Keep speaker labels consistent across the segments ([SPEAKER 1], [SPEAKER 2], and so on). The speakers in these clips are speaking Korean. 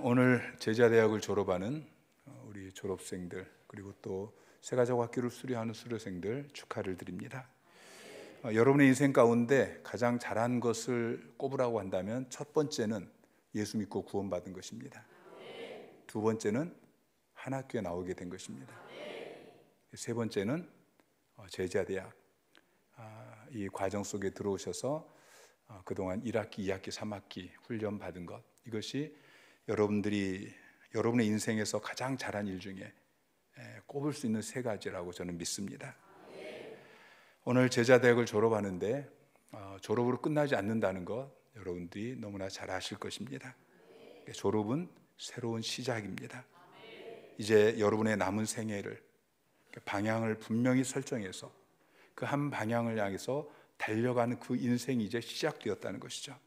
[SPEAKER 1] 오늘 제자대학을 졸업하는 우리 졸업생들, 그리고 또 세가족학교를 수료하는 수료생들 축하를 드립니다. 여러분의 인생 가운데 가장 잘한 것을 꼽으라고 한다면 첫 번째는 예수 믿고 구원받은 것입니다. 두 번째는 한 학교에 나오게 된 것입니다. 세 번째는 제자대학, 이 과정 속에 들어오셔서 그동안 1학기, 2학기, 3학기 훈련 받은 것, 이것이 여러분의 인생에서 가장 잘한 일 중에 꼽을 수 있는 세 가지라고 저는 믿습니다. 오늘 제자대학을 졸업하는데 졸업으로 끝나지 않는다는 것 여러분들이 너무나 잘 아실 것입니다. 졸업은 새로운 시작입니다. 이제 여러분의 남은 생애를 방향을 분명히 설정해서 그 한 방향을 향해서 달려가는 그 인생이 이제 시작되었다는 것이죠.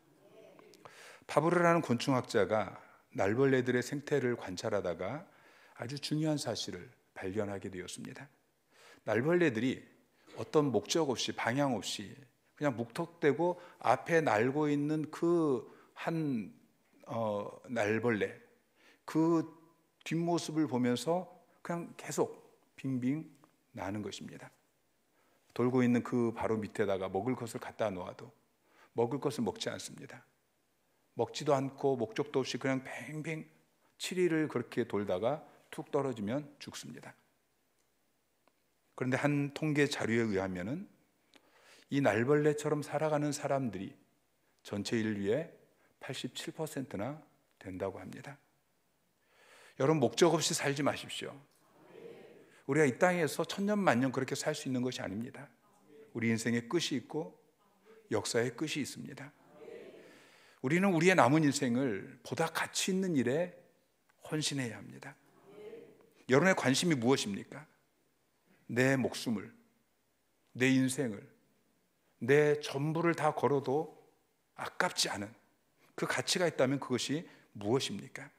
[SPEAKER 1] 파브르라는 곤충학자가 날벌레들의 생태를 관찰하다가 아주 중요한 사실을 발견하게 되었습니다. 날벌레들이 어떤 목적 없이, 방향 없이 그냥 묵턱대고 앞에 날고 있는 그 한 날벌레, 그 뒷모습을 보면서 그냥 계속 빙빙 나는 것입니다. 돌고 있는 그 바로 밑에다가 먹을 것을 갖다 놓아도 먹을 것을 먹지 않습니다. 먹지도 않고 목적도 없이 그냥 뱅뱅 7일을 그렇게 돌다가 툭 떨어지면 죽습니다. 그런데 한 통계 자료에 의하면은 이 날벌레처럼 살아가는 사람들이 전체 인류의 87%나 된다고 합니다. 여러분, 목적 없이 살지 마십시오. 우리가 이 땅에서 천년만년 그렇게 살 수 있는 것이 아닙니다. 우리 인생의 끝이 있고 역사의 끝이 있습니다. 우리는 우리의 남은 인생을 보다 가치 있는 일에 헌신해야 합니다. 여러분의 관심이 무엇입니까? 내 목숨을, 내 인생을, 내 전부를 다 걸어도 아깝지 않은 그 가치가 있다면 그것이 무엇입니까?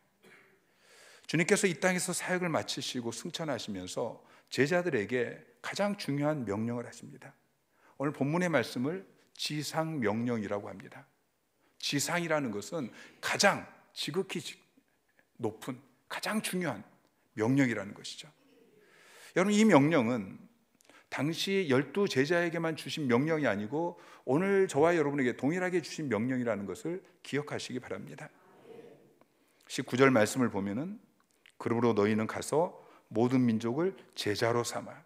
[SPEAKER 1] 주님께서 이 땅에서 사역을 마치시고 승천하시면서 제자들에게 가장 중요한 명령을 하십니다. 오늘 본문의 말씀을 지상명령이라고 합니다. 지상이라는 것은 가장 지극히 높은, 가장 중요한 명령이라는 것이죠. 여러분, 이 명령은 당시 12 제자에게만 주신 명령이 아니고 오늘 저와 여러분에게 동일하게 주신 명령이라는 것을 기억하시기 바랍니다. 19절 말씀을 보면은 그러므로 너희는 가서 모든 민족을 제자로 삼아.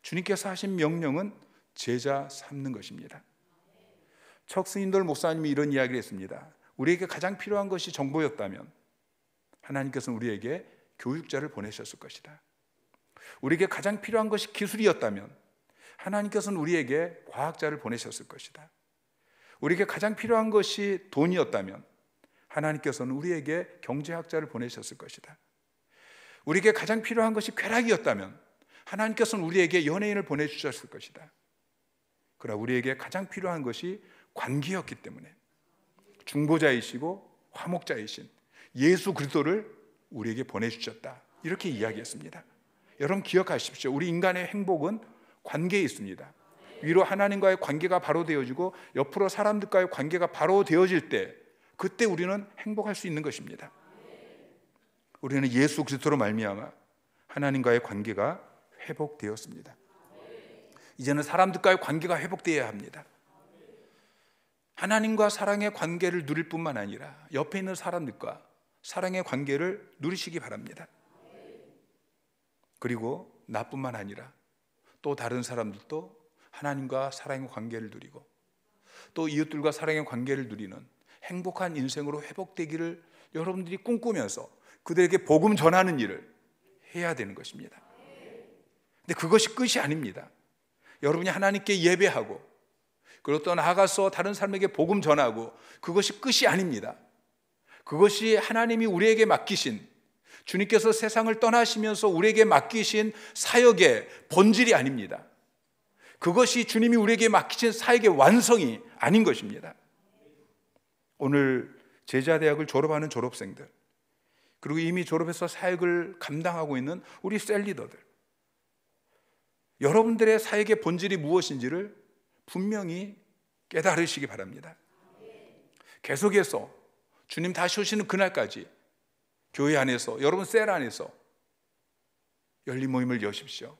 [SPEAKER 1] 주님께서 하신 명령은 제자 삼는 것입니다. 척스인돌 목사님이 이런 이야기를 했습니다. 우리에게 가장 필요한 것이 정보였다면 하나님께서는 우리에게 교육자를 보내셨을 것이다. 우리에게 가장 필요한 것이 기술이었다면 하나님께서는 우리에게 과학자를 보내셨을 것이다. 우리에게 가장 필요한 것이 돈이었다면 하나님께서는 우리에게 경제학자를 보내셨을 것이다. 우리에게 가장 필요한 것이 쾌락이었다면 하나님께서는 우리에게 연예인을 보내주셨을 것이다. 그러나 우리에게 가장 필요한 것이 관계였기 때문에 중보자이시고 화목자이신 예수 그리스도를 우리에게 보내주셨다. 이렇게 이야기했습니다. 여러분 기억하십시오. 우리 인간의 행복은 관계에 있습니다. 위로 하나님과의 관계가 바로 되어지고 옆으로 사람들과의 관계가 바로 되어질 때 그때 우리는 행복할 수 있는 것입니다. 우리는 예수 그리스도로 말미암아 하나님과의 관계가 회복되었습니다. 이제는 사람들과의 관계가 회복되어야 합니다. 하나님과 사랑의 관계를 누릴 뿐만 아니라 옆에 있는 사람들과 사랑의 관계를 누리시기 바랍니다. 그리고 나뿐만 아니라 또 다른 사람들도 하나님과 사랑의 관계를 누리고 또 이웃들과 사랑의 관계를 누리는 행복한 인생으로 회복되기를 여러분들이 꿈꾸면서 그들에게 복음 전하는 일을 해야 되는 것입니다. 근데 그것이 끝이 아닙니다. 여러분이 하나님께 예배하고 그리고 또 나아가서 다른 사람에게 복음 전하고 그것이 끝이 아닙니다. 그것이 하나님이 우리에게 맡기신, 주님께서 세상을 떠나시면서 우리에게 맡기신 사역의 본질이 아닙니다. 그것이 주님이 우리에게 맡기신 사역의 완성이 아닌 것입니다. 오늘 제자대학을 졸업하는 졸업생들, 그리고 이미 졸업해서 사역을 감당하고 있는 우리 셀리더들, 여러분들의 사역의 본질이 무엇인지를 분명히 깨달으시기 바랍니다. 계속해서 주님 다시 오시는 그날까지 교회 안에서, 여러분 셀 안에서 열린 모임을 여십시오.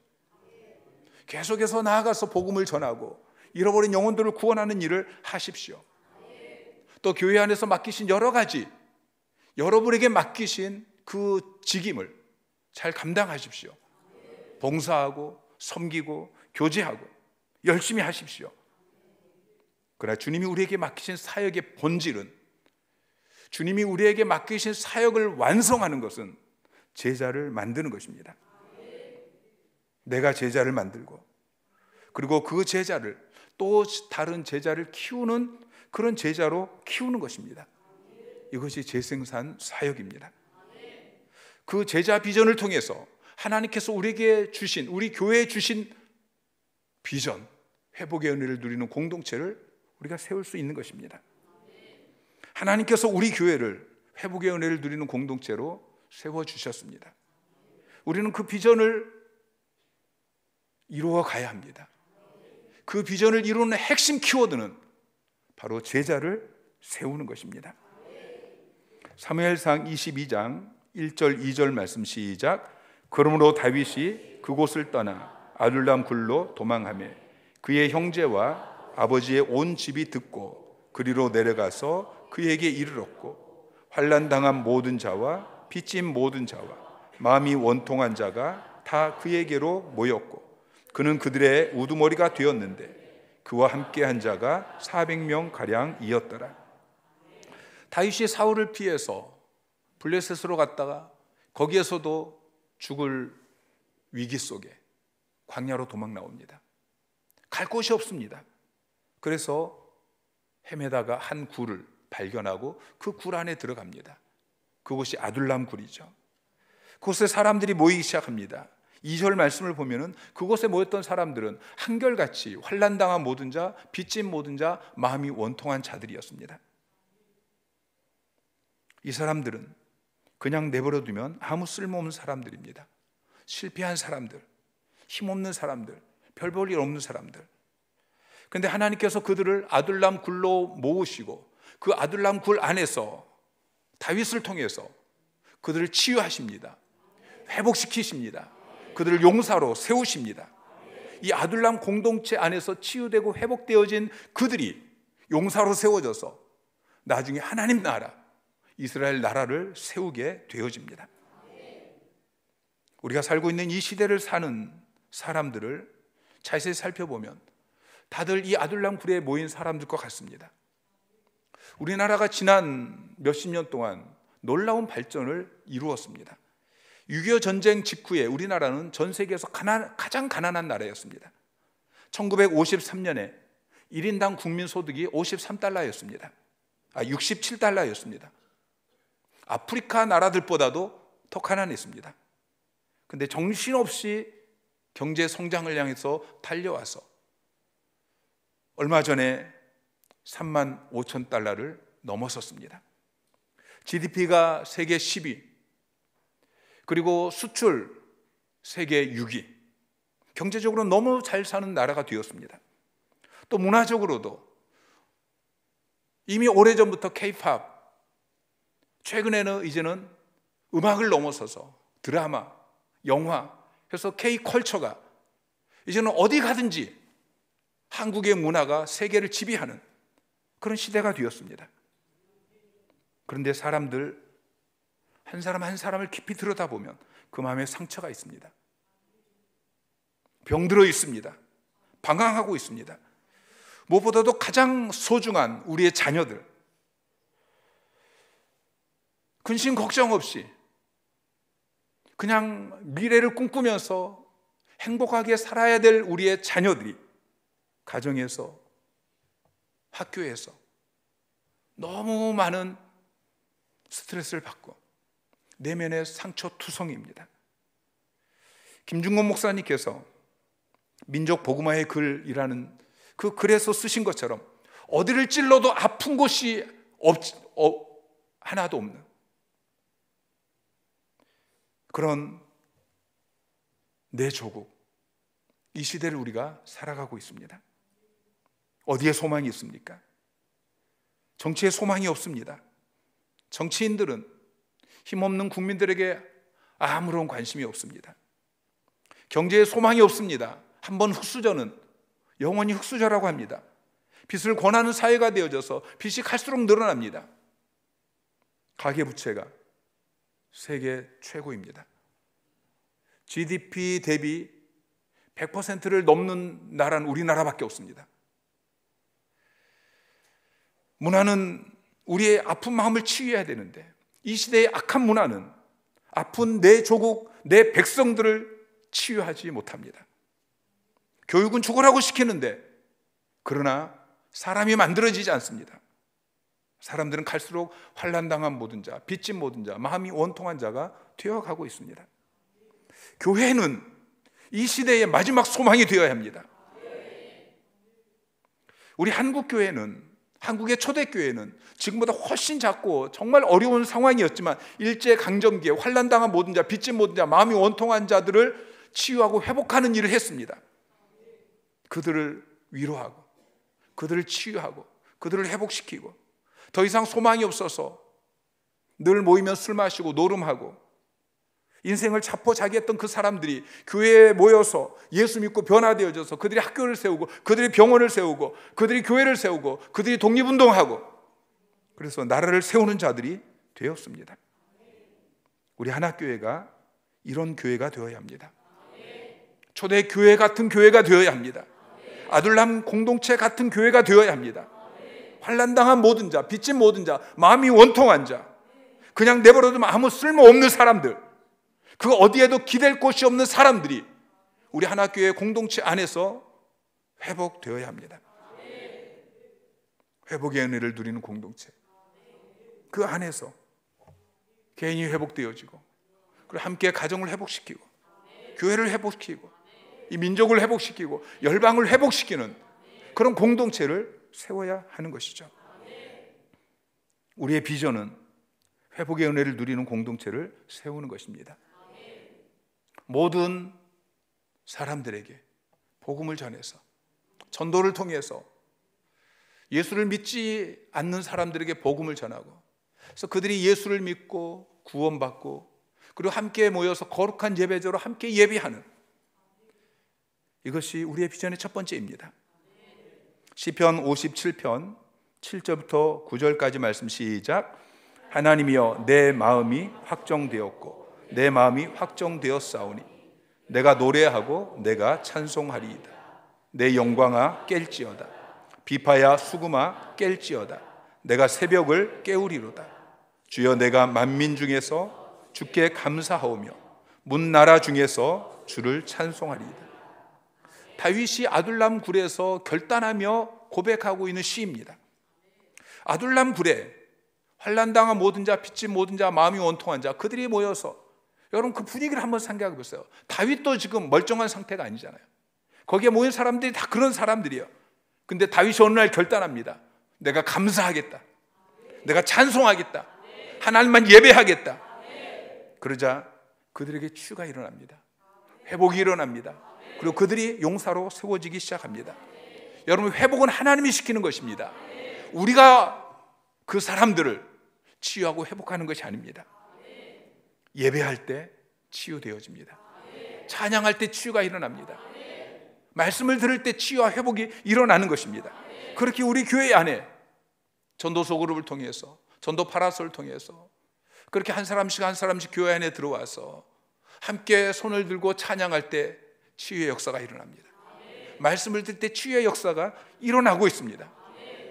[SPEAKER 1] 계속해서 나아가서 복음을 전하고 잃어버린 영혼들을 구원하는 일을 하십시오. 또 교회 안에서 맡기신 여러 가지, 여러분에게 맡기신 그 직임을 잘 감당하십시오. 봉사하고 섬기고 교제하고 열심히 하십시오. 그러나 주님이 우리에게 맡기신 사역의 본질은, 주님이 우리에게 맡기신 사역을 완성하는 것은 제자를 만드는 것입니다. 내가 제자를 만들고, 그리고 그 제자를 또 다른 제자를 키우는 그런 제자로 키우는 것입니다. 이것이 재생산 사역입니다. 그 제자 비전을 통해서 하나님께서 우리에게 주신, 우리 교회에 주신 비전, 회복의 은혜를 누리는 공동체를 우리가 세울 수 있는 것입니다. 하나님께서 우리 교회를 회복의 은혜를 누리는 공동체로 세워주셨습니다. 우리는 그 비전을 이루어 가야 합니다. 그 비전을 이루는 핵심 키워드는 바로 제자를 세우는 것입니다. 사무엘상 22장 1절 2절 말씀 시작. 그러므로 다윗이 그곳을 떠나 아둘람 굴로 도망하며 그의 형제와 아버지의 온 집이 듣고 그리로 내려가서 그에게 이르렀고, 환난당한 모든 자와 빚진 모든 자와 마음이 원통한 자가 다 그에게로 모였고, 그는 그들의 우두머리가 되었는데 그와 함께한 자가 400명 가량이었더라. 다윗이 사울을 피해서 블레셋으로 갔다가 거기에서도 죽을 위기 속에 광야로 도망 나옵니다. 갈 곳이 없습니다. 그래서 헤매다가 한 굴을 발견하고 그 굴 안에 들어갑니다. 그곳이 아둘람 굴이죠. 그곳에 사람들이 모이기 시작합니다. 2절 말씀을 보면은 그곳에 모였던 사람들은 한결같이 환난당한 모든 자, 빚진 모든 자, 마음이 원통한 자들이었습니다. 이 사람들은 그냥 내버려두면 아무 쓸모없는 사람들입니다. 실패한 사람들, 힘없는 사람들, 별 볼 일 없는 사람들. 그런데 하나님께서 그들을 아둘람 굴로 모으시고 그 아둘람 굴 안에서 다윗을 통해서 그들을 치유하십니다. 회복시키십니다. 그들을 용사로 세우십니다. 이 아둘람 공동체 안에서 치유되고 회복되어진 그들이 용사로 세워져서 나중에 하나님 나라, 이스라엘 나라를 세우게 되어집니다. 우리가 살고 있는 이 시대를 사는 사람들을 자세히 살펴보면 다들 이 아둘람 굴에 모인 사람들 것 같습니다. 우리나라가 지난 몇십 년 동안 놀라운 발전을 이루었습니다. 6.25 전쟁 직후에 우리나라는 전 세계에서 가장 가난한 나라였습니다. 1953년에 1인당 국민소득이 53달러였습니다. 67달러였습니다. 아프리카 나라들보다도 더 가난했습니다. 그런데 정신없이 경제 성장을 향해서 달려와서 얼마 전에 3만 5천 달러를 넘어섰습니다. GDP가 세계 10위, 그리고 수출 세계 6위, 경제적으로 너무 잘 사는 나라가 되었습니다. 또 문화적으로도 이미 오래전부터 K-팝, 최근에는 이제는 음악을 넘어서서 드라마, 영화, 그래서 K-컬처가 이제는 어디 가든지 한국의 문화가 세계를 지배하는 그런 시대가 되었습니다. 그런데 사람들 한 사람 한 사람을 깊이 들여다보면 그 마음에 상처가 있습니다. 병들어 있습니다. 방황하고 있습니다. 무엇보다도 가장 소중한 우리의 자녀들, 근심 걱정 없이 그냥 미래를 꿈꾸면서 행복하게 살아야 될 우리의 자녀들이 가정에서, 학교에서 너무 많은 스트레스를 받고 내면의 상처투성이입니다. 김중건 목사님께서 민족 복음화의 글이라는 그 글에서 쓰신 것처럼 어디를 찔러도 아픈 곳이 하나도 없는 그런 내 조국, 이 시대를 우리가 살아가고 있습니다. 어디에 소망이 있습니까? 정치에 소망이 없습니다. 정치인들은 힘없는 국민들에게 아무런 관심이 없습니다. 경제에 소망이 없습니다. 한번 흑수저는 영원히 흑수저라고 합니다. 빚을 권하는 사회가 되어져서 빚이 갈수록 늘어납니다. 가계부채가 세계 최고입니다. GDP 대비 100%를 넘는 나라는 우리나라밖에 없습니다. 문화는 우리의 아픈 마음을 치유해야 되는데 이 시대의 악한 문화는 아픈 내 조국, 내 백성들을 치유하지 못합니다. 교육은 죽으라고 시키는데 그러나 사람이 만들어지지 않습니다. 사람들은 갈수록 환난당한 모든 자, 빚진 모든 자, 마음이 원통한 자가 되어가고 있습니다. 교회는 이 시대의 마지막 소망이 되어야 합니다. 우리 한국교회는, 한국의 초대교회는 지금보다 훨씬 작고 정말 어려운 상황이었지만 일제강점기에 환난당한 모든 자, 빚진 모든 자, 마음이 원통한 자들을 치유하고 회복하는 일을 했습니다. 그들을 위로하고 그들을 치유하고 그들을 회복시키고 더 이상 소망이 없어서 늘 모이면 술 마시고 노름하고 인생을 자포자기했던 그 사람들이 교회에 모여서 예수 믿고 변화되어져서 그들이 학교를 세우고 그들이 병원을 세우고 그들이 교회를 세우고 그들이 독립운동하고 그래서 나라를 세우는 자들이 되었습니다. 우리 하나교회가 이런 교회가 되어야 합니다. 초대교회 같은 교회가 되어야 합니다. 아둘람 공동체 같은 교회가 되어야 합니다. 환난당한 모든 자, 빚진 모든 자, 마음이 원통한 자, 그냥 내버려두면 아무 쓸모없는 사람들, 그 어디에도 기댈 곳이 없는 사람들이 우리 하나교회 공동체 안에서 회복되어야 합니다. 회복의 은혜를 누리는 공동체, 그 안에서 개인이 회복되어지고 그리고 함께 가정을 회복시키고 교회를 회복시키고 이 민족을 회복시키고 열방을 회복시키는 그런 공동체를 세워야 하는 것이죠. 우리의 비전은 회복의 은혜를 누리는 공동체를 세우는 것입니다. 모든 사람들에게 복음을 전해서 전도를 통해서 예수를 믿지 않는 사람들에게 복음을 전하고 그래서 그들이 예수를 믿고 구원받고 그리고 함께 모여서 거룩한 예배자로 함께 예배하는 이것이 우리의 비전의 첫 번째입니다. 시편 57편 7절부터 9절까지 말씀 시작. 하나님이여 내 마음이 확정되었고 내 마음이 확정되었사오니 내가 노래하고 내가 찬송하리이다. 내 영광아 깰지어다. 비파야 수금아 깰지어다. 내가 새벽을 깨우리로다. 주여 내가 만민 중에서 주께 감사하오며 문나라 중에서 주를 찬송하리이다. 다윗이 아둘람 굴에서 결단하며 고백하고 있는 시입니다. 아둘람 굴에 환난당한 모든 자, 빚진 모든 자, 마음이 원통한 자, 그들이 모여서 여러분 그 분위기를 한번 생각해 보세요. 다윗도 지금 멀쩡한 상태가 아니잖아요. 거기에 모인 사람들이 다 그런 사람들이에요. 근데 다윗이 어느 날 결단합니다. 내가 감사하겠다. 내가 찬송하겠다. 하나님만 예배하겠다. 그러자 그들에게 치유가 일어납니다. 회복이 일어납니다. 그리고 그들이 용사로 세워지기 시작합니다. 여러분 회복은 하나님이 시키는 것입니다. 우리가 그 사람들을 치유하고 회복하는 것이 아닙니다. 예배할 때 치유되어집니다. 찬양할 때 치유가 일어납니다. 말씀을 들을 때 치유와 회복이 일어나는 것입니다. 그렇게 우리 교회 안에 전도소 그룹을 통해서 전도 파라솔을 통해서 그렇게 한 사람씩 한 사람씩 교회 안에 들어와서 함께 손을 들고 찬양할 때 치유의 역사가 일어납니다. 말씀을 들을 때 치유의 역사가 일어나고 있습니다.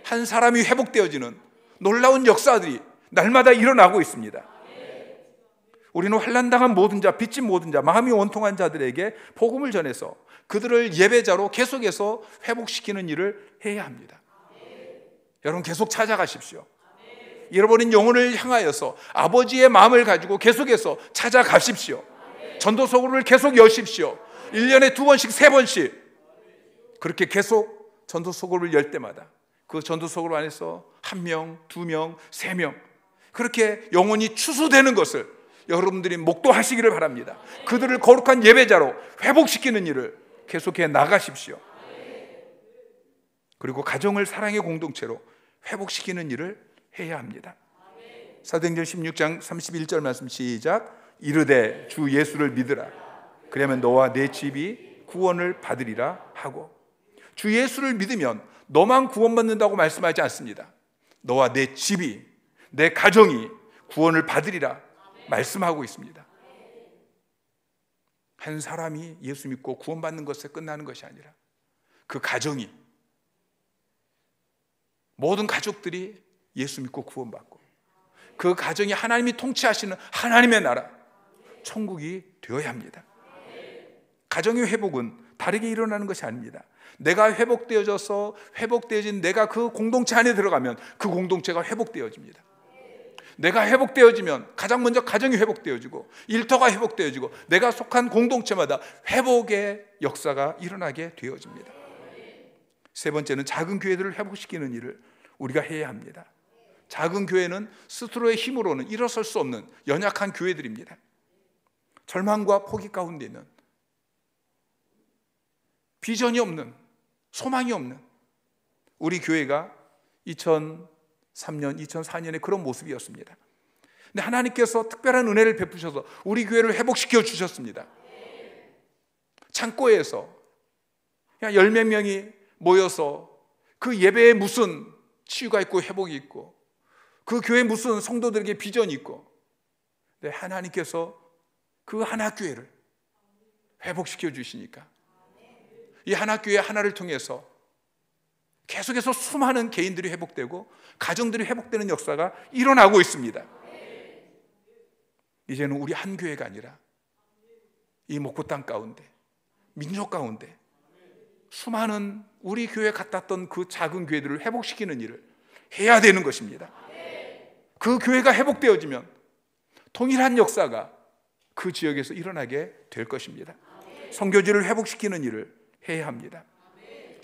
[SPEAKER 1] 한 사람이 회복되어지는 놀라운 역사들이 날마다 일어나고 있습니다. 우리는 환난당한 모든 자, 빚진 모든 자, 마음이 원통한 자들에게 복음을 전해서 그들을 예배자로 계속해서 회복시키는 일을 해야 합니다. 여러분 계속 찾아가십시오. 잃어버린 영혼을 향하여서 아버지의 마음을 가지고 계속해서 찾아가십시오. 전도소그룹을 계속 여십시오. 1년에 2번씩 3번씩 그렇게 계속 전도소그룹을 열 때마다 그 전도소그룹 안에서 1명, 2명, 3명 그렇게 영혼이 추수되는 것을 여러분들이 목도하시기를 바랍니다. 그들을 거룩한 예배자로 회복시키는 일을 계속해 나가십시오. 그리고 가정을 사랑의 공동체로 회복시키는 일을 해야 합니다. 사도행전 16장 31절 말씀 시작. 이르되 주 예수를 믿으라. 그러면 너와 내 집이 구원을 받으리라 하고, 주 예수를 믿으면 너만 구원받는다고 말씀하지 않습니다. 너와 내 집이, 내 가정이 구원을 받으리라 말씀하고 있습니다. 한 사람이 예수 믿고 구원받는 것에 끝나는 것이 아니라 그 가정이, 모든 가족들이 예수 믿고 구원받고 그 가정이 하나님이 통치하시는 하나님의 나라, 천국이 되어야 합니다. 가정의 회복은 다르게 일어나는 것이 아닙니다. 내가 회복되어진 내가 그 공동체 안에 들어가면 그 공동체가 회복되어집니다. 내가 회복되어지면 가장 먼저 가정이 회복되어지고 일터가 회복되어지고 내가 속한 공동체마다 회복의 역사가 일어나게 되어집니다. 세 번째는 작은 교회들을 회복시키는 일을 우리가 해야 합니다. 작은 교회는 스스로의 힘으로는 일어설 수 없는 연약한 교회들입니다. 절망과 포기 가운데 있는, 비전이 없는, 소망이 없는 우리 교회가 2003년, 2004년에 그런 모습이었습니다. 근데 하나님께서 특별한 은혜를 베푸셔서 우리 교회를 회복시켜 주셨습니다. 창고에서 그냥 10몇 명이 모여서 그 예배에 무슨 치유가 있고 회복이 있고 그 교회에 무슨 성도들에게 비전이 있고, 근데 하나님께서 그 하나 교회를 회복시켜 주시니까 이 하나 교회 하나를 통해서 계속해서 수많은 개인들이 회복되고 가정들이 회복되는 역사가 일어나고 있습니다. 이제는 우리 한 교회가 아니라 이 목포 땅 가운데, 민족 가운데 수많은 우리 교회 같았던 그 작은 교회들을 회복시키는 일을 해야 되는 것입니다. 그 교회가 회복되어지면 통일한 역사가 그 지역에서 일어나게 될 것입니다. 선교지를 회복시키는 일을 해야 합니다.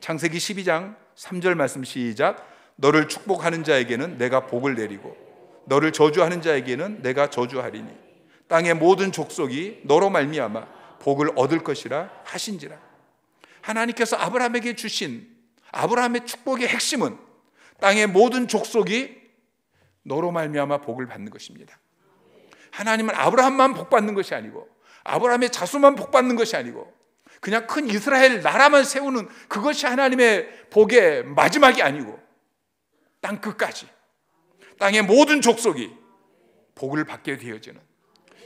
[SPEAKER 1] 창세기 12장 3절 말씀 시작. 너를 축복하는 자에게는 내가 복을 내리고 너를 저주하는 자에게는 내가 저주하리니 땅의 모든 족속이 너로 말미암아 복을 얻을 것이라 하신지라. 하나님께서 아브라함에게 주신 아브라함의 축복의 핵심은 땅의 모든 족속이 너로 말미암아 복을 받는 것입니다. 하나님은 아브라함만 복 받는 것이 아니고 아브라함의 자손만 복 받는 것이 아니고 그냥 큰 이스라엘 나라만 세우는 그것이 하나님의 복의 마지막이 아니고 땅 끝까지 땅의 모든 족속이 복을 받게 되어지는,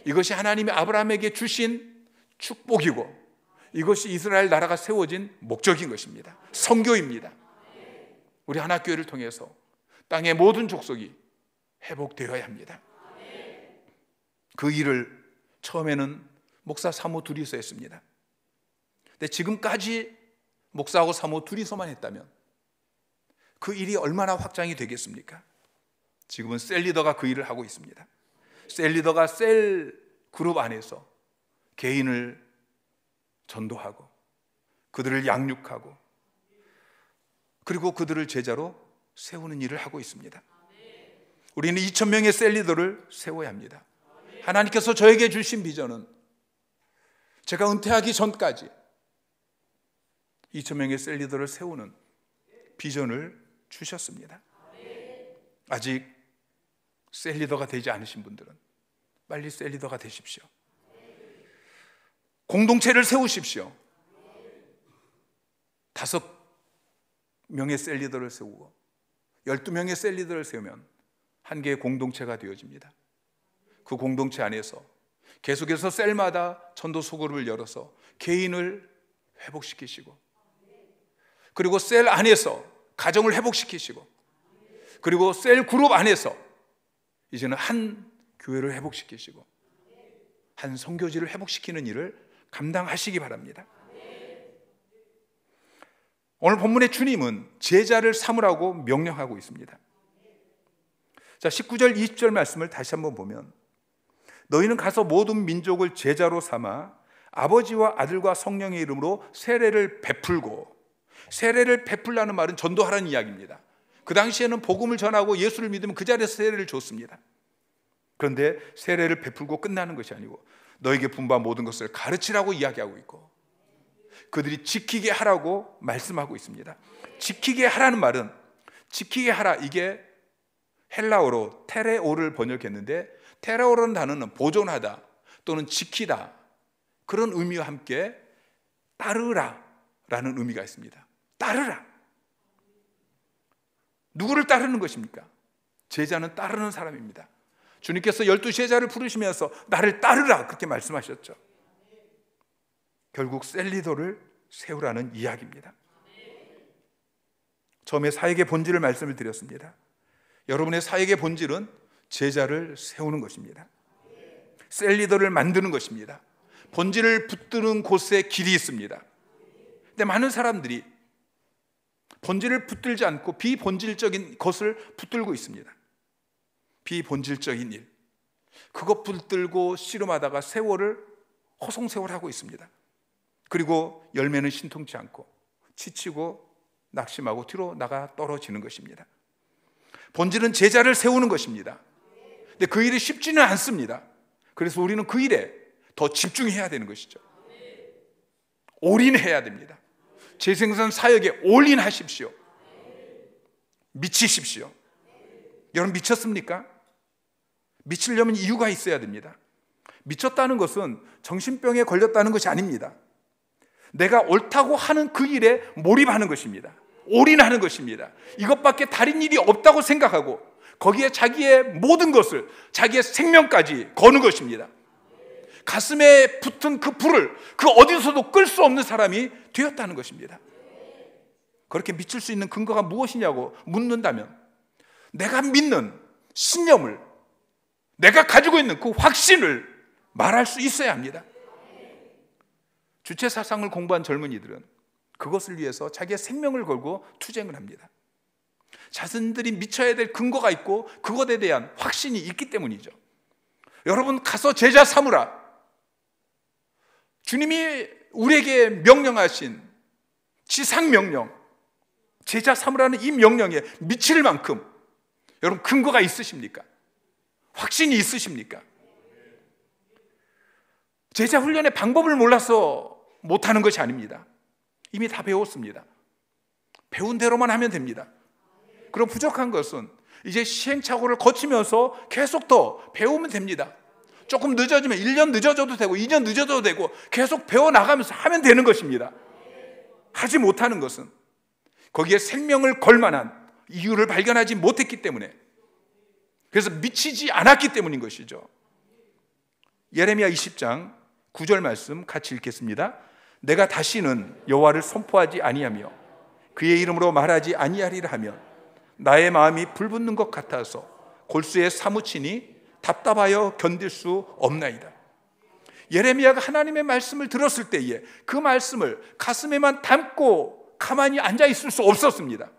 [SPEAKER 1] 이것이 하나님이 아브라함에게 주신 축복이고 이것이 이스라엘 나라가 세워진 목적인 것입니다. 선교입니다. 우리 하나교회를 통해서 땅의 모든 족속이 회복되어야 합니다. 그 일을 처음에는 목사 사모 둘이서 했습니다. 근데 지금까지 목사하고 사모 둘이서만 했다면 그 일이 얼마나 확장이 되겠습니까? 지금은 셀 리더가 그 일을 하고 있습니다. 셀 리더가 셀 그룹 안에서 개인을 전도하고 그들을 양육하고 그리고 그들을 제자로 세우는 일을 하고 있습니다. 우리는 2,000명의 셀 리더를 세워야 합니다. 하나님께서 저에게 주신 비전은 제가 은퇴하기 전까지 2,000명의 셀 리더를 세우는 비전을 주셨습니다. 아직 셀 리더가 되지 않으신 분들은 빨리 셀 리더가 되십시오. 공동체를 세우십시오. 5명의 셀 리더를 세우고 12명의 셀 리더를 세우면 한 개의 공동체가 되어집니다. 그 공동체 안에서 계속해서 셀마다 전도 소그룹을 열어서 개인을 회복시키시고 그리고 셀 안에서 가정을 회복시키시고 그리고 셀 그룹 안에서 이제는 한 교회를 회복시키시고 한 선교지를 회복시키는 일을 감당하시기 바랍니다. 오늘 본문의 주님은 제자를 삼으라고 명령하고 있습니다. 자, 19절 20절 말씀을 다시 한번 보면 너희는 가서 모든 민족을 제자로 삼아 아버지와 아들과 성령의 이름으로 세례를 베풀고, 세례를 베풀라는 말은 전도하라는 이야기입니다. 그 당시에는 복음을 전하고 예수를 믿으면 그 자리에서 세례를 줬습니다. 그런데 세례를 베풀고 끝나는 것이 아니고 너에게 분부한 모든 것을 가르치라고 이야기하고 있고 그들이 지키게 하라고 말씀하고 있습니다. 지키게 하라는 말은 지키게 하라, 이게 헬라어로 테레오를 번역했는데, 테레오라는 단어는 보존하다 또는 지키다, 그런 의미와 함께 따르라 라는 의미가 있습니다. 따르라. 누구를 따르는 것입니까? 제자는 따르는 사람입니다. 주님께서 12 제자를 부르시면서 나를 따르라 그렇게 말씀하셨죠. 결국 셀리더를 세우라는 이야기입니다. 처음에 사역의 본질을 말씀을 드렸습니다. 여러분의 사역의 본질은 제자를 세우는 것입니다. 셀리더를 만드는 것입니다. 본질을 붙드는 곳에 길이 있습니다. 근데 많은 사람들이 본질을 붙들지 않고 비본질적인 것을 붙들고 있습니다. 비본질적인 일, 그것 붙들고 씨름하다가 세월을 허송세월하고 있습니다. 그리고 열매는 신통치 않고 지치고 낙심하고 뒤로 나가 떨어지는 것입니다. 본질은 제자를 세우는 것입니다. 근데 그 일이 쉽지는 않습니다. 그래서 우리는 그 일에 더 집중해야 되는 것이죠. 올인해야 됩니다. 재생산 사역에 올인하십시오. 미치십시오. 여러분 미쳤습니까? 미치려면 이유가 있어야 됩니다. 미쳤다는 것은 정신병에 걸렸다는 것이 아닙니다. 내가 옳다고 하는 그 일에 몰입하는 것입니다. 올인하는 것입니다. 이것밖에 다른 일이 없다고 생각하고 거기에 자기의 모든 것을, 자기의 생명까지 거는 것입니다. 가슴에 붙은 그 불을 그 어디서도 끌 수 없는 사람이 되었다는 것입니다. 그렇게 미칠 수 있는 근거가 무엇이냐고 묻는다면, 내가 믿는 신념을, 내가 가지고 있는 그 확신을 말할 수 있어야 합니다. 주체사상을 공부한 젊은이들은 그것을 위해서 자기의 생명을 걸고 투쟁을 합니다. 자신들이 미쳐야 될 근거가 있고 그것에 대한 확신이 있기 때문이죠. 여러분 가서 제자 삼으라. 주님이 우리에게 명령하신 지상명령, 제자 삼으라는 이 명령에 미칠 만큼 여러분 근거가 있으십니까? 확신이 있으십니까? 제자 훈련의 방법을 몰라서 못하는 것이 아닙니다. 이미 다 배웠습니다. 배운 대로만 하면 됩니다. 그럼 부족한 것은 이제 시행착오를 거치면서 계속 더 배우면 됩니다. 조금 늦어지면 1년 늦어져도 되고 2년 늦어져도 되고 계속 배워나가면서 하면 되는 것입니다. 하지 못하는 것은 거기에 생명을 걸 만한 이유를 발견하지 못했기 때문에, 그래서 미치지 않았기 때문인 것이죠. 예레미야 20장 9절 말씀 같이 읽겠습니다. 내가 다시는 여호와를 선포하지 아니하며 그의 이름으로 말하지 아니하리라 하면 나의 마음이 불붙는 것 같아서 골수에 사무치니 답답하여 견딜 수 없나이다. 예레미야가 하나님의 말씀을 들었을 때에 그 말씀을 가슴에만 담고 가만히 앉아 있을 수 없었습니다.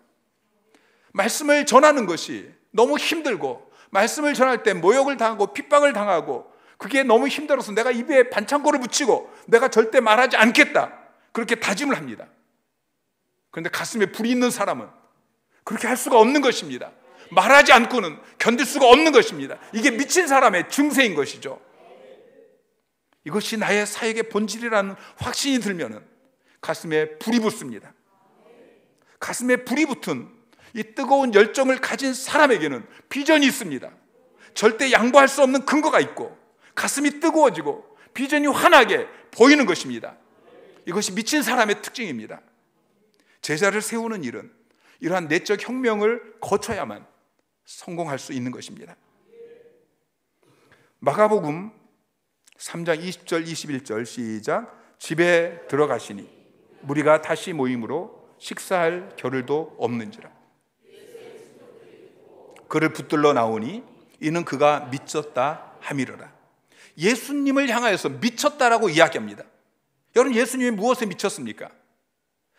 [SPEAKER 1] 말씀을 전하는 것이 너무 힘들고, 말씀을 전할 때 모욕을 당하고 핍박을 당하고, 그게 너무 힘들어서 내가 입에 반창고를 붙이고 내가 절대 말하지 않겠다, 그렇게 다짐을 합니다. 그런데 가슴에 불이 있는 사람은 그렇게 할 수가 없는 것입니다. 말하지 않고는 견딜 수가 없는 것입니다. 이게 미친 사람의 증세인 것이죠. 이것이 나의 사역의 본질이라는 확신이 들면은 가슴에 불이 붙습니다. 가슴에 불이 붙은 이 뜨거운 열정을 가진 사람에게는 비전이 있습니다. 절대 양보할 수 없는 근거가 있고 가슴이 뜨거워지고 비전이 환하게 보이는 것입니다. 이것이 미친 사람의 특징입니다. 제자를 세우는 일은 이러한 내적 혁명을 거쳐야만 성공할 수 있는 것입니다. 마가복음 3장 20절 21절 시작. 집에 들어가시니 무리가 다시 모임으로 식사할 겨를도 없는지라. 그를 붙들러 나오니 이는 그가 미쳤다 함이러라. 예수님을 향하여서 미쳤다라고 이야기합니다. 여러분 예수님이 무엇에 미쳤습니까?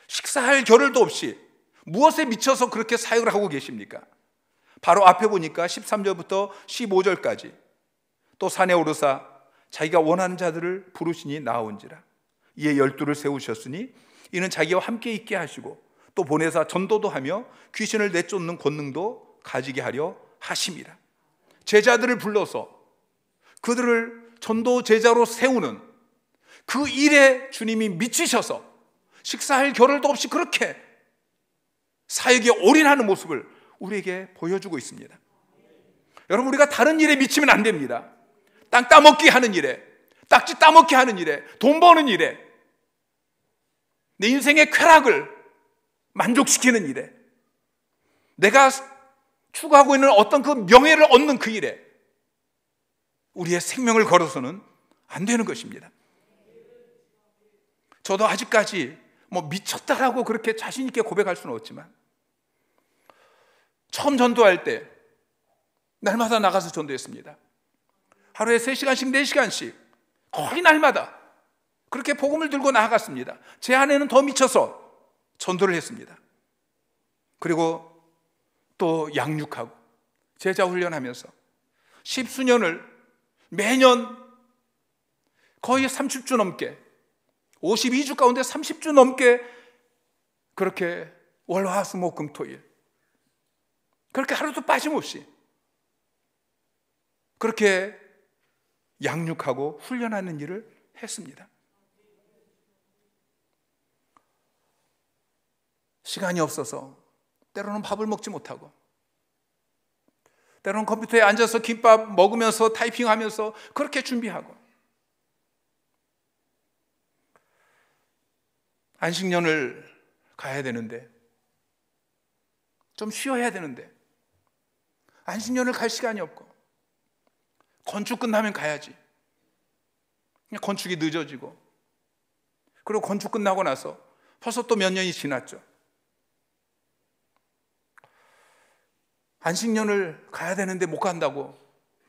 [SPEAKER 1] 식사할 겨를도 없이 무엇에 미쳐서 그렇게 사역을 하고 계십니까? 바로 앞에 보니까 13절부터 15절까지 또 산에 오르사 자기가 원하는 자들을 부르시니 나온지라. 이에 12를 세우셨으니 이는 자기와 함께 있게 하시고 또 보내사 전도도 하며 귀신을 내쫓는 권능도 가지게 하려 하심이라. 제자들을 불러서 그들을 전도 제자로 세우는 그 일에 주님이 미치셔서 식사할 겨를도 없이 그렇게 사역에 올인하는 모습을 우리에게 보여주고 있습니다. 여러분, 우리가 다른 일에 미치면 안 됩니다. 땅 따먹기 하는 일에, 딱지 따먹기 하는 일에, 돈 버는 일에, 내 인생의 쾌락을 만족시키는 일에, 내가 추구하고 있는 어떤 그 명예를 얻는 그 일에 우리의 생명을 걸어서는 안 되는 것입니다. 저도 아직까지 미쳤다라고 그렇게 자신 있게 고백할 수는 없지만, 처음 전도할 때 날마다 나가서 전도했습니다. 하루에 3시간씩 4시간씩 거의 날마다 그렇게 복음을 들고 나아갔습니다. 제 아내는 더 미쳐서 전도를 했습니다. 그리고 또 양육하고 제자 훈련하면서 10수년을 매년 거의 30주 넘게, 52주 가운데 30주 넘게 그렇게 월화수목금토일 그렇게 하루도 빠짐없이 그렇게 양육하고 훈련하는 일을 했습니다. 시간이 없어서 때로는 밥을 먹지 못하고, 때로는 컴퓨터에 앉아서 김밥 먹으면서 타이핑하면서 그렇게 준비하고, 안식년을 가야 되는데, 좀 쉬어야 되는데 안식년을 갈 시간이 없고, 건축 끝나면 가야지. 건축이 늦어지고, 그리고 건축 끝나고 나서 벌써 또 몇 년이 지났죠. 안식년을 가야 되는데 못 간다고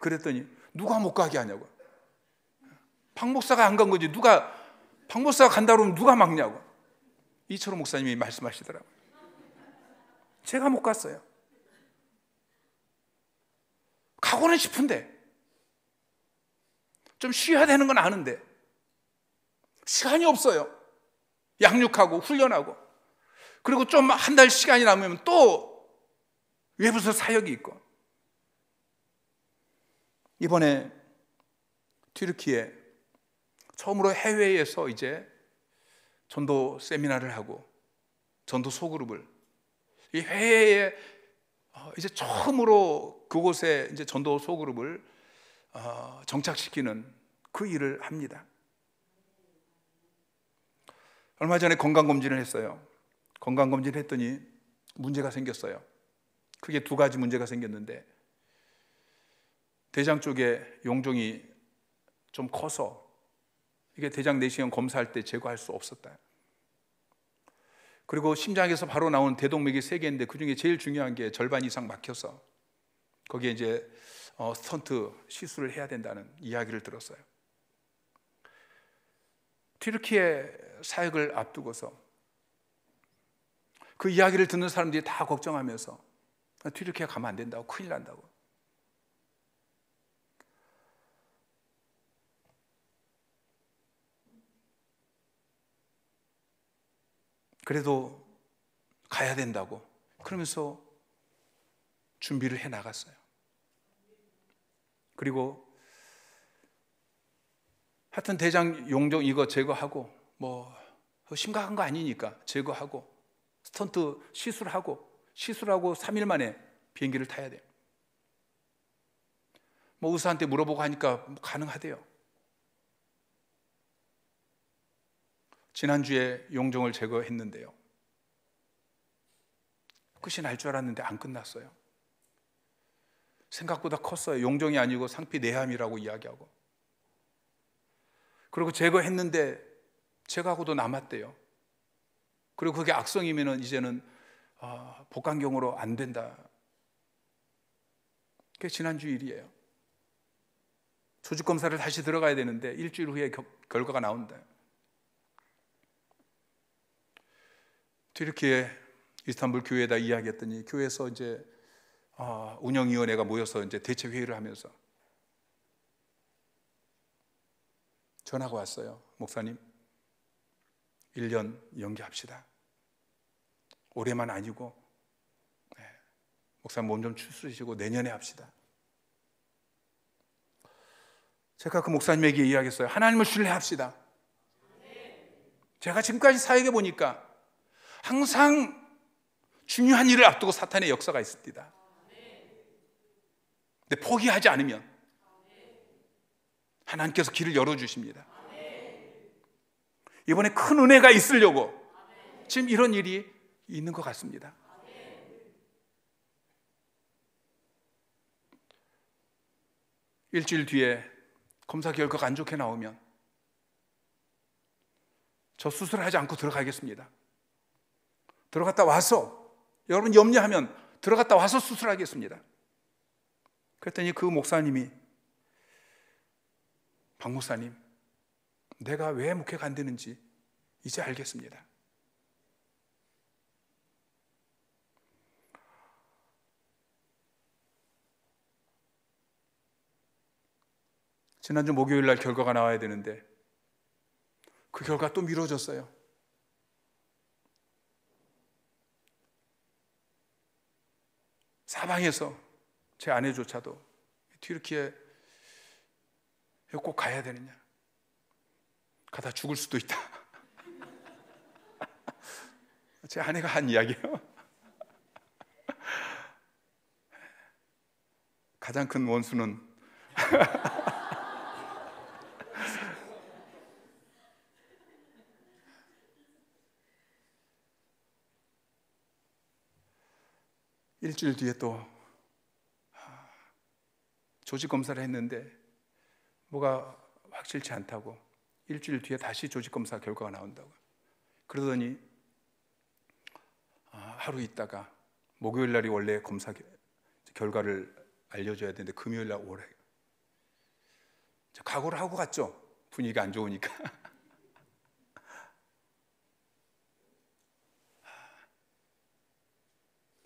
[SPEAKER 1] 그랬더니 누가 못 가게 하냐고. 박 목사가 안 간 거지, 누가, 박 목사가 간다 그러면 누가 막냐고. 이철호 목사님이 말씀하시더라고요. 제가 못 갔어요. 가고는 싶은데, 좀 쉬어야 되는 건 아는데 시간이 없어요. 양육하고 훈련하고, 그리고 좀 한 달 시간이 남으면 또 외부서 사역이 있고. 이번에 튀르키예 처음으로 해외에서 이제 전도 세미나를 하고 전도 소그룹을, 이 해외에 이제 처음으로 그곳에 이제 전도 소그룹을 정착시키는 그 일을 합니다. 얼마 전에 건강검진을 했어요. 건강검진을 했더니 문제가 생겼어요. 크게 2가지 문제가 생겼는데, 대장 쪽에 용종이 좀 커서 이게 대장 내시경 검사할 때 제거할 수 없었다. 그리고 심장에서 바로 나온 대동맥이 3개인데 그중에 제일 중요한 게 절반 이상 막혀서 거기에 이제 스턴트 시술을 해야 된다는 이야기를 들었어요. 튀르키예 사역을 앞두고서 그 이야기를 듣는 사람들이 다 걱정하면서 튀르키예 가면 안 된다고, 큰일 난다고. 그래도 가야 된다고 그러면서 준비를 해 나갔어요. 그리고 하여튼 대장 용종 이거 제거하고, 심각한 거 아니니까 제거하고 스턴트 시술하고 3일 만에 비행기를 타야 돼요. 의사한테 물어보고 하니까 가능하대요. 지난주에 용종을 제거했는데요, 끝이 날 줄 알았는데 안 끝났어요. 생각보다 컸어요. 용종이 아니고 상피내암이라고 이야기하고. 그리고 제거했는데 제거하고도 남았대요. 그리고 그게 악성이면 이제는 복강경으로 안 된다. 그게 지난주 일이에요. 조직검사를 다시 들어가야 되는데 일주일 후에 결과가 나온다. 튀르키예 이스탄불 교회에다 이야기했더니 교회에서 이제 운영위원회가 모여서 이제 대체 회의를 하면서 전화가 왔어요. 목사님, 1년 연기합시다. 올해만 아니고, 목사님 몸 좀 추스리시고 내년에 합시다. 제가 그 목사님에게 이야기했어요. 하나님을 신뢰합시다. 제가 지금까지 사역해 보니까 항상 중요한 일을 앞두고 사탄의 역사가 있습니다. 근데 포기하지 않으면 하나님께서 길을 열어주십니다. 이번에 큰 은혜가 있으려고 지금 이런 일이 있는 것 같습니다. 일주일 뒤에 검사 결과가 안 좋게 나오면 저 수술하지 않고 들어가겠습니다. 들어갔다 와서, 여러분 염려하면 들어갔다 와서 수술하겠습니다. 그랬더니 그 목사님이, 박 목사님, 내가 왜 목회가 안 되는지 이제 알겠습니다. 지난주 목요일 날 결과가 나와야 되는데 그 결과 또 미뤄졌어요. 사방에서 제 아내조차도 이렇게 꼭 가야 되느냐, 가다 죽을 수도 있다. 제 아내가 한 이야기예요. 가장 큰 원수는 일주일 뒤에 또 조직 검사를 했는데 뭐가 확실치 않다고 일주일 뒤에 다시 조직 검사 결과가 나온다고. 그러더니 하루 있다가 목요일 날이 원래 검사 결과를 알려줘야 되는데 금요일 날 오래. 각오를 하고 갔죠. 분위기가 안 좋으니까.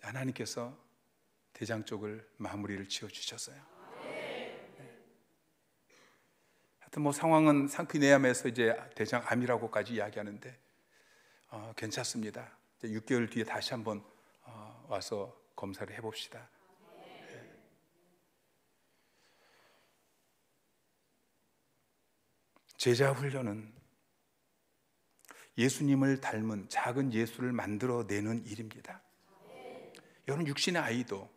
[SPEAKER 1] 하나님께서 대장 쪽을 마무리를 지어주셨어요. 하여튼 뭐 상황은 상피내암에서 이제 대장암이라고까지 이야기하는데 괜찮습니다. 이제 6개월 뒤에 다시 한번 와서 검사를 해봅시다. 제자 훈련은 예수님을 닮은 작은 예수를 만들어내는 일입니다. 여러분, 육신의 아이도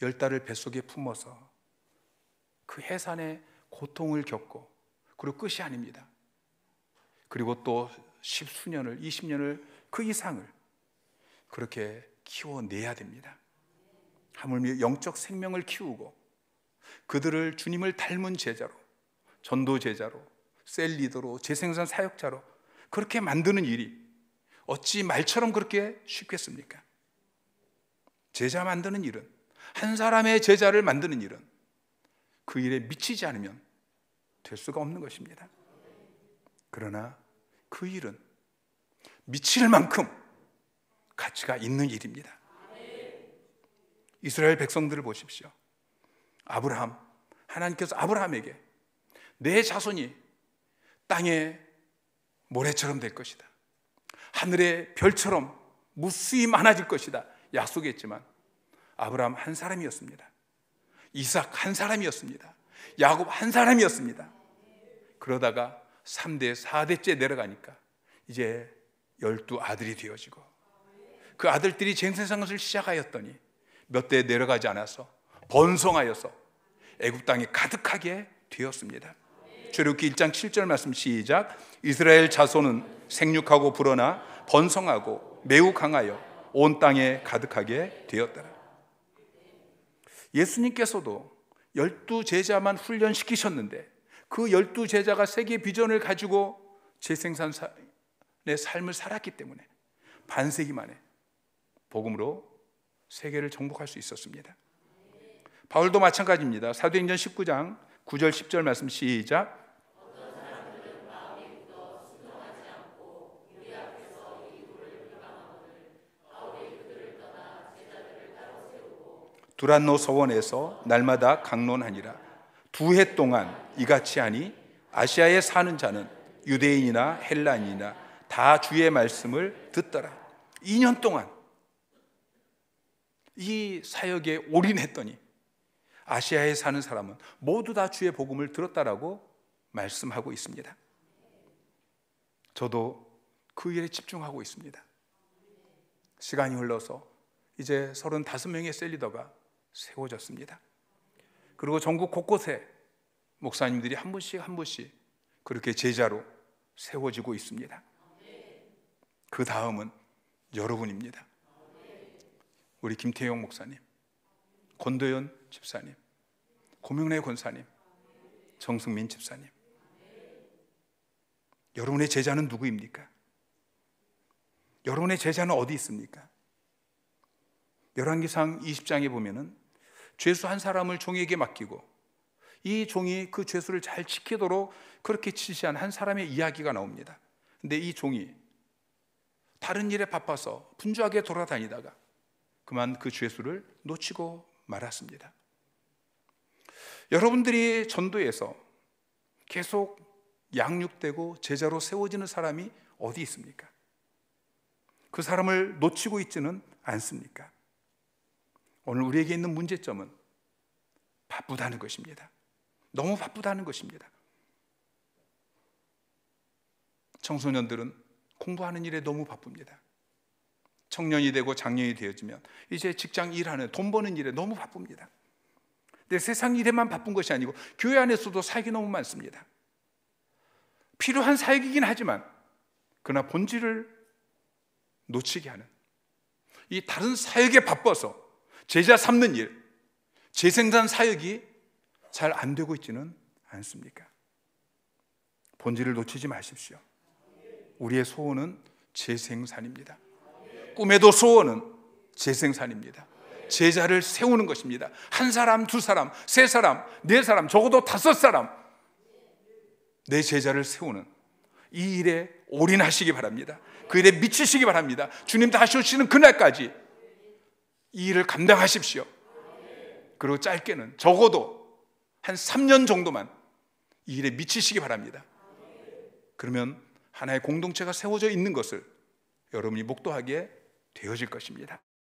[SPEAKER 1] 10달을 뱃속에 품어서 그 해산의 고통을 겪고, 그리고 끝이 아닙니다. 그리고 또 10수년을 20년을 그 이상을 그렇게 키워내야 됩니다. 하물며 영적 생명을 키우고 그들을 주님을 닮은 제자로, 전도 제자로, 셀 리더로, 재생산 사역자로 그렇게 만드는 일이 어찌 말처럼 그렇게 쉽겠습니까? 제자 만드는 일은, 한 사람의 제자를 만드는 일은 그 일에 미치지 않으면 될 수가 없는 것입니다. 그러나 그 일은 미칠 만큼 가치가 있는 일입니다. 이스라엘 백성들을 보십시오. 아브라함, 하나님께서 아브라함에게 내 자손이 땅의 모래처럼 될 것이다, 하늘의 별처럼 무수히 많아질 것이다 약속했지만 아브라함 한 사람이었습니다. 이삭 한 사람이었습니다. 야곱 한 사람이었습니다. 그러다가 3대 4대째 내려가니까 이제 12아들이 되어지고, 그 아들들이 쟁세상을 시작하였더니 몇 대 내려가지 않아서 번성하여서 애굽 땅에 가득하게 되었습니다. 출애굽기 1장 7절 말씀 시작. 이스라엘 자손은 생육하고 불어나 번성하고 매우 강하여 온 땅에 가득하게 되었더라. 예수님께서도 12제자만 훈련시키셨는데 그 12제자가 세계 비전을 가지고 재생산의 삶을 살았기 때문에 반세기 만에 복음으로 세계를 정복할 수 있었습니다. 바울도 마찬가지입니다. 사도행전 19장 9절 10절 말씀 시작. 두란노 서원에서 날마다 강론하니라. 2해 동안 이같이 하니 아시아에 사는 자는 유대인이나 헬라인이나 다 주의 말씀을 듣더라. 2년 동안 이 사역에 올인했더니 아시아에 사는 사람은 모두 다 주의 복음을 들었다라고 말씀하고 있습니다. 저도 그 일에 집중하고 있습니다. 시간이 흘러서 이제 35명의 셀리더가 세워졌습니다. 그리고 전국 곳곳에 목사님들이 한 분씩 한 분씩 그렇게 제자로 세워지고 있습니다. 그 다음은 여러분입니다. 우리 김태용 목사님, 권도연 집사님, 고명래 권사님, 정승민 집사님. 여러분의 제자는 누구입니까? 여러분의 제자는 어디 있습니까? 열왕기상 20장에 보면은 죄수 한 사람을 종에게 맡기고 이 종이 그 죄수를 잘 지키도록 그렇게 지시한 한 사람의 이야기가 나옵니다. 근데 이 종이 다른 일에 바빠서 분주하게 돌아다니다가 그만 그 죄수를 놓치고 말았습니다. 여러분들이 전도에서 계속 양육되고 제자로 세워지는 사람이 어디 있습니까? 그 사람을 놓치고 있지는 않습니까? 오늘 우리에게 있는 문제점은 바쁘다는 것입니다. 너무 바쁘다는 것입니다. 청소년들은 공부하는 일에 너무 바쁩니다. 청년이 되고 장년이 되어지면 이제 직장 일하는, 돈 버는 일에 너무 바쁩니다. 근데 세상 일에만 바쁜 것이 아니고 교회 안에서도 사역이 너무 많습니다. 필요한 사역이긴 하지만 그러나 본질을 놓치게 하는, 이 다른 사역에 바빠서 제자 삼는 일, 재생산 사역이 잘 안 되고 있지는 않습니까? 본질을 놓치지 마십시오. 우리의 소원은 재생산입니다. 꿈에도 소원은 재생산입니다. 제자를 세우는 것입니다. 한 사람, 두 사람, 세 사람, 네 사람, 적어도 5사람 내 제자를 세우는 이 일에 올인하시기 바랍니다. 그 일에 미치시기 바랍니다. 주님 다시 오시는 그날까지 이 일을 감당하십시오. 그리고 짧게는 적어도 한 3년 정도만 이 일에 미치시기 바랍니다. 그러면 하나의 공동체가 세워져 있는 것을 여러분이 목도하게 되어질 것입니다.